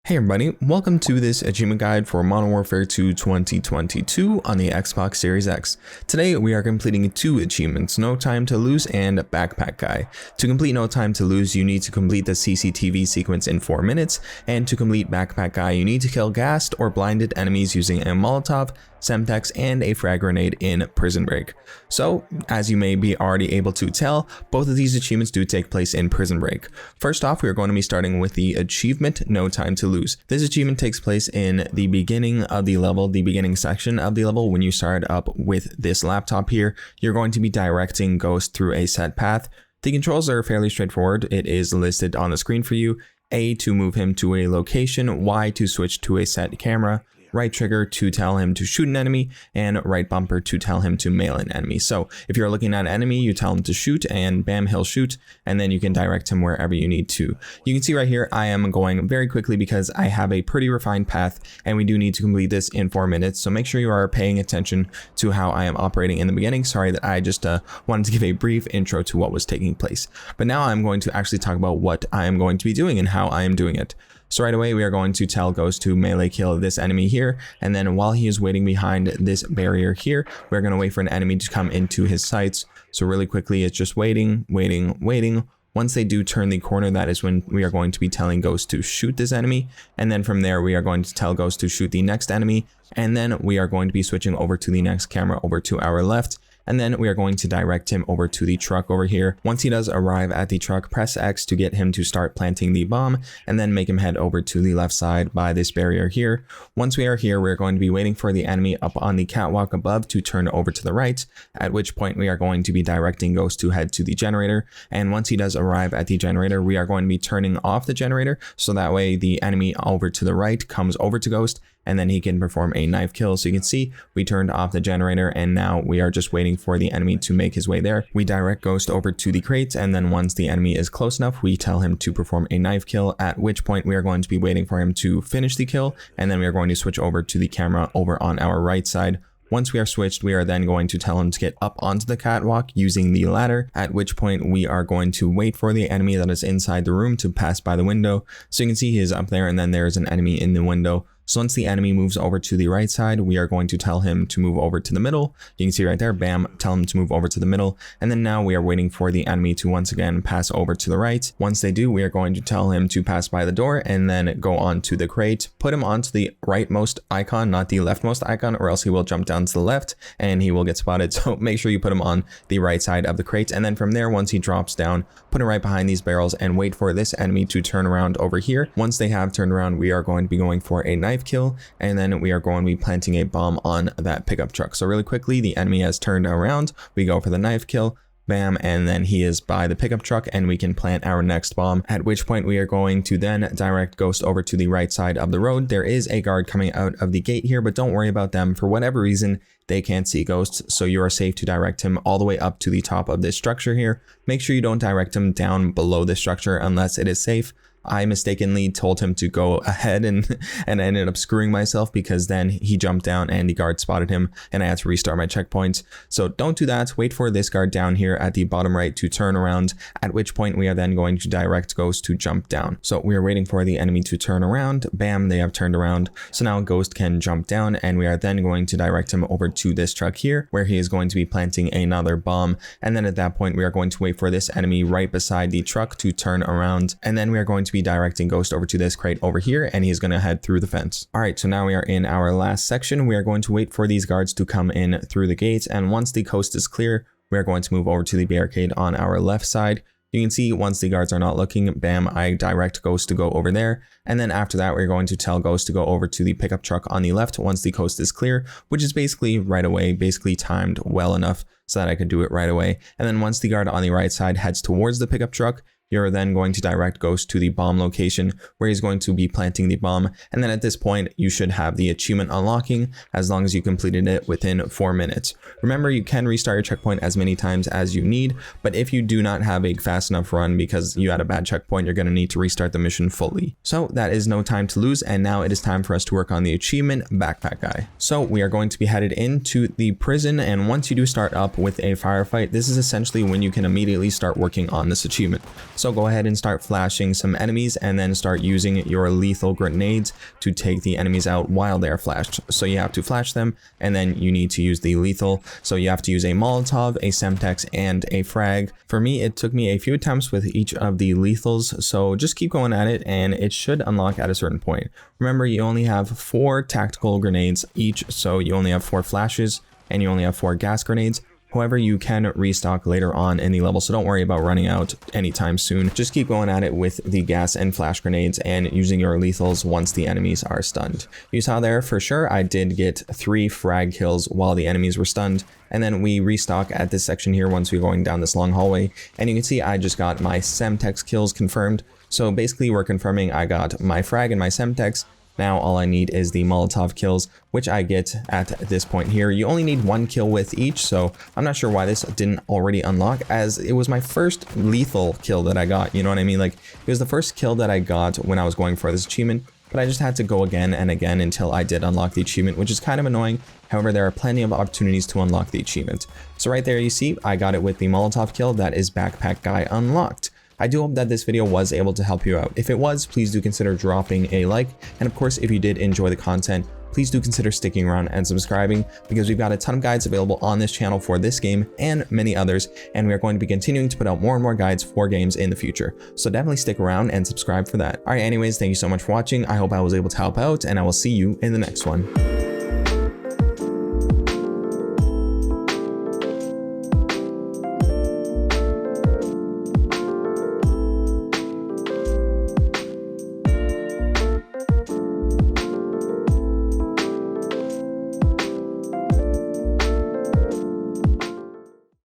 Hey everybody, welcome to this achievement guide for Modern Warfare 2 2022 on the Xbox Series X. Today we are completing two achievements, No Time to Lose and Backpack Guy. To complete No Time to Lose, you need to complete the CCTV sequence in 4 minutes, and to complete Backpack Guy, you need to kill gassed or blinded enemies using a Molotov, Semtex, and a frag grenade in Prison Break. So, as you may be already able to tell, both of these achievements do take place in Prison Break. First off, we are going to be starting with the achievement No Time to Lose. This achievement takes place in the beginning of the level, the beginning section of the level. When you start up with this laptop here, you're going to be directing Ghost through a set path. The controls are fairly straightforward. It is listed on the screen for you. A to move him to a location, Y to switch to a set camera, right trigger to tell him to shoot an enemy, and right bumper to tell him to mail an enemy. So if you're looking at an enemy, you tell him to shoot and bam, he'll shoot, and then you can direct him wherever you need to. You can see right here, I am going very quickly because I have a pretty refined path and we do need to complete this in 4 minutes. So make sure you are paying attention to how I am operating in the beginning. Sorry that I just wanted to give a brief intro to what was taking place. But now I'm going to actually talk about what I am going to be doing and how I am doing it. So right away, we are going to tell Ghost to melee kill this enemy here. And then while he is waiting behind this barrier here, we're going to wait for an enemy to come into his sights. So really quickly, it's just waiting. Once they do turn the corner, that is when we are going to be telling Ghost to shoot this enemy. And then from there, we are going to tell Ghost to shoot the next enemy. And then we are going to be switching over to the next camera over to our left. And then we are going to direct him over to the truck over here. Once he does arrive at the truck, press X to get him to start planting the bomb, and then make him head over to the left side by this barrier here. Once we are here, we're going to be waiting for the enemy up on the catwalk above to turn over to the right, at which point we are going to be directing Ghost to head to the generator. And once he does arrive at the generator, we are going to be turning off the generator, so that way the enemy over to the right comes over to Ghost, and then he can perform a knife kill. So you can see we turned off the generator and now we are just waiting for the enemy to make his way there. We direct Ghost over to the crates, and then once the enemy is close enough, we tell him to perform a knife kill, at which point we are going to be waiting for him to finish the kill, and then we are going to switch over to the camera over on our right side. Once we are switched, we are then going to tell him to get up onto the catwalk using the ladder, at which point we are going to wait for the enemy that is inside the room to pass by the window. So you can see he is up there, and then there's an enemy in the window. So once the enemy moves over to the right side, we are going to tell him to move over to the middle. You can see right there, bam, tell him to move over to the middle. And then now we are waiting for the enemy to once again pass over to the right. Once they do, we are going to tell him to pass by the door and then go on to the crate. Put him onto the rightmost icon, not the leftmost icon, or else he will jump down to the left and he will get spotted. So make sure you put him on the right side of the crate. And then from there, once he drops down, put him right behind these barrels and wait for this enemy to turn around over here. Once they have turned around, we are going to be going for a knife kill, and then we are going to be planting a bomb on that pickup truck. So really quickly, the enemy has turned around, we go for the knife kill, bam, and then he is by the pickup truck and we can plant our next bomb, at which point we are going to then direct Ghost over to the right side of the road. There is a guard coming out of the gate here, but don't worry about them. For whatever reason, they can't see Ghost, so you are safe to direct him all the way up to the top of this structure here. Make sure you don't direct him down below the structure unless it is safe. I mistakenly told him to go ahead and I ended up screwing myself because then he jumped down and the guard spotted him and I had to restart my checkpoints. So don't do that. Wait for this guard down here at the bottom right to turn around, at which point we are then going to direct Ghost to jump down. So we are waiting for the enemy to turn around. Bam, they have turned around. So now Ghost can jump down, and we are then going to direct him over to this truck here where he is going to be planting another bomb. And then at that point, we are going to wait for this enemy right beside the truck to turn around. And then we are going to be directing Ghost over to this crate over here, and he's going to head through the fence. All right, so now we are in our last section. We are going to wait for these guards to come in through the gates, and once the coast is clear, we are going to move over to the barricade on our left side. You can see once the guards are not looking, bam, I direct Ghost to go over there. And then after that, we're going to tell Ghost to go over to the pickup truck on the left once the coast is clear, which is basically right away, basically timed well enough so that I could do it right away. And then once the guard on the right side heads towards the pickup truck, you're then going to direct Ghost to the bomb location where he's going to be planting the bomb. And then at this point, you should have the achievement unlocking as long as you completed it within 4 minutes. Remember, you can restart your checkpoint as many times as you need, but if you do not have a fast enough run because you had a bad checkpoint, you're going to need to restart the mission fully. So that is No Time to Lose, and now it is time for us to work on the achievement Backpack Guy. So we are going to be headed into the prison, and once you do start up with a firefight, this is essentially when you can immediately start working on this achievement. So go ahead and start flashing some enemies and then start using your lethal grenades to take the enemies out while they're flashed. So you have to flash them and then you need to use the lethal. So you have to use a Molotov, a Semtex, and a Frag. For me, it took me a few attempts with each of the lethals. So just keep going at it and it should unlock at a certain point. Remember, you only have 4 tactical grenades each. So you only have 4 flashes and you only have 4 gas grenades. However, you can restock later on in the level, so don't worry about running out anytime soon. Just keep going at it with the gas and flash grenades and using your lethals once the enemies are stunned. You saw there for sure I did get 3 frag kills while the enemies were stunned, and then we restock at this section here once we're going down this long hallway, and you can see I just got my Semtex kills confirmed. So basically we're confirming I got my frag and my Semtex. Now all I need is the Molotov kills, which I get at this point here. You only need 1 kill with each, so I'm not sure why this didn't already unlock, as it was my first lethal kill that I got, you know what I mean? Like, it was the first kill that I got when I was going for this achievement, but I just had to go again and again until I did unlock the achievement, which is kind of annoying. However, there are plenty of opportunities to unlock the achievement. So right there you see, I got it with the Molotov kill. That is Backpack Guy unlocked. I do hope that this video was able to help you out. If it was, please do consider dropping a like. And of course, if you did enjoy the content, please do consider sticking around and subscribing, because we've got a ton of guides available on this channel for this game and many others. And we are going to be continuing to put out more and more guides for games in the future. So definitely stick around and subscribe for that. All right, anyways, thank you so much for watching. I hope I was able to help out, and I will see you in the next one.